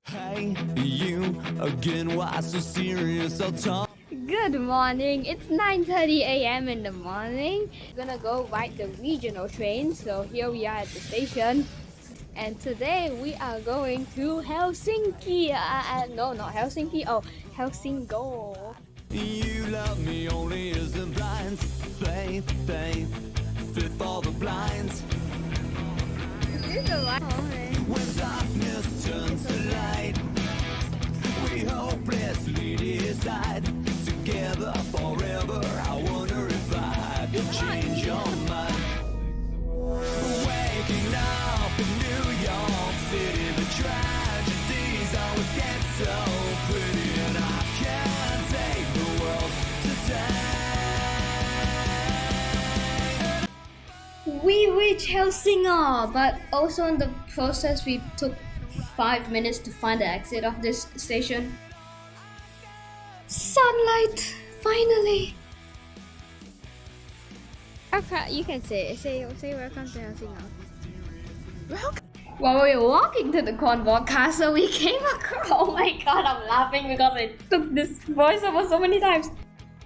Hey, you again, why so serious? I'll talk. Good morning, it's 9:30 a.m. in the morning. We're gonna go ride the regional train. So here we are at the station. And today we are going to Helsinki. No, not Helsinki. Oh, Helsingor. You love me only as the blinds. Faith, faith, fit for the blinds. Is this the right one? When darkness turns to light, we hopelessly decide. Together forever, I wonder if I could change your mind. Waking up in New York City, the tragedies always get so pretty, and I can't take the world today. We reached Helsingor, but also in the process we took 5 minutes to find the exit of this station. Sunlight, finally. Okay, you can say welcome to Helsingor. Welcome. While we were walking to the Kronborg castle, we came across. Oh my god, I'm laughing because I took this voiceover so many times.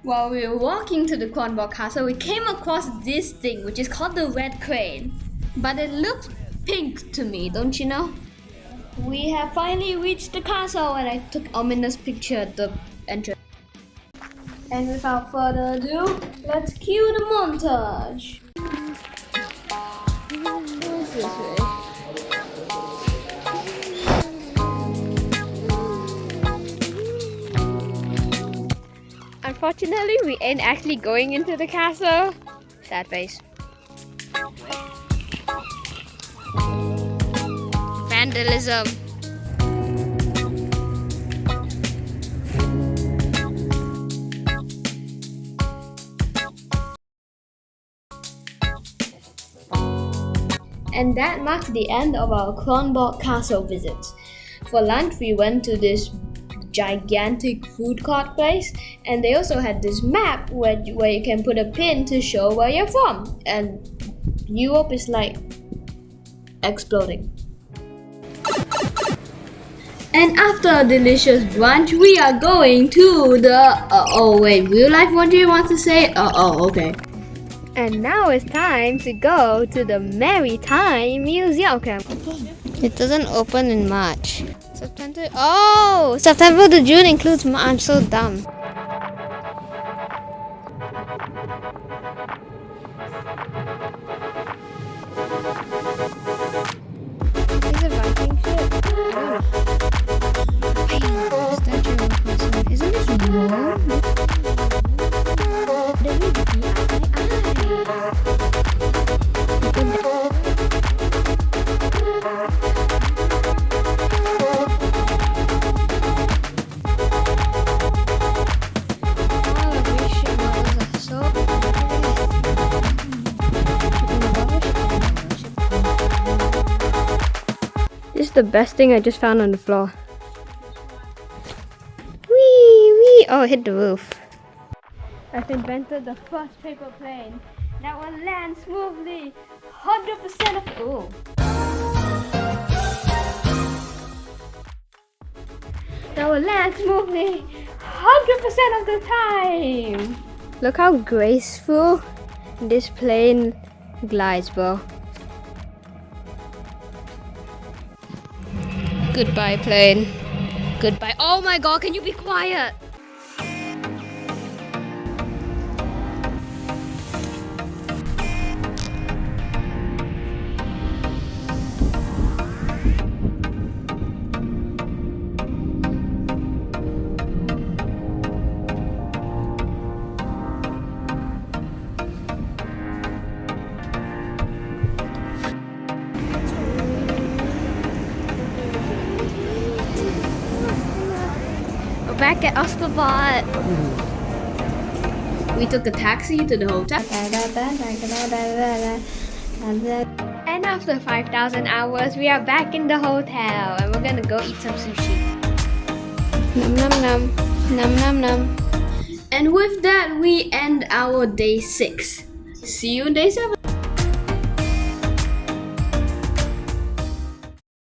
While we were walking to the Kronborg castle, we came across this thing, which is called the red crane. But it looks pink to me, don't you know? We have finally reached the castle, and I took an ominous picture at the entrance. And without further ado, let's cue the montage. What's this way? Unfortunately, we ain't actually going into the castle. Sad face. Vandalism. And that marks the end of our Kronborg castle visits. For lunch, we went to this gigantic food court place, and they also had this map where you can put a pin to show where you're from, and Europe is like exploding. And after a delicious brunch, we are going to the real life, what do you want to say? Okay. And now it's time to go to the Maritime Museum. Okay. It doesn't open in March. September to June includes March. I'm so dumb. Is it Viking ship? Isn't this warm? This is the best thing I just found on the floor. Wee! Oh, it hit the roof. I've invented the first paper plane that will land smoothly 100% of That will land smoothly 100% of the time. Look how graceful this plane glides, bro. Goodbye, plane. Goodbye. Oh my god, can you be quiet? Back at Ostervot. We took a taxi to the hotel. And after 5,000 hours, we are back in the hotel, and we're gonna go eat some sushi. Num num num, num num num. And with that, we end our day 6. See you in day 7.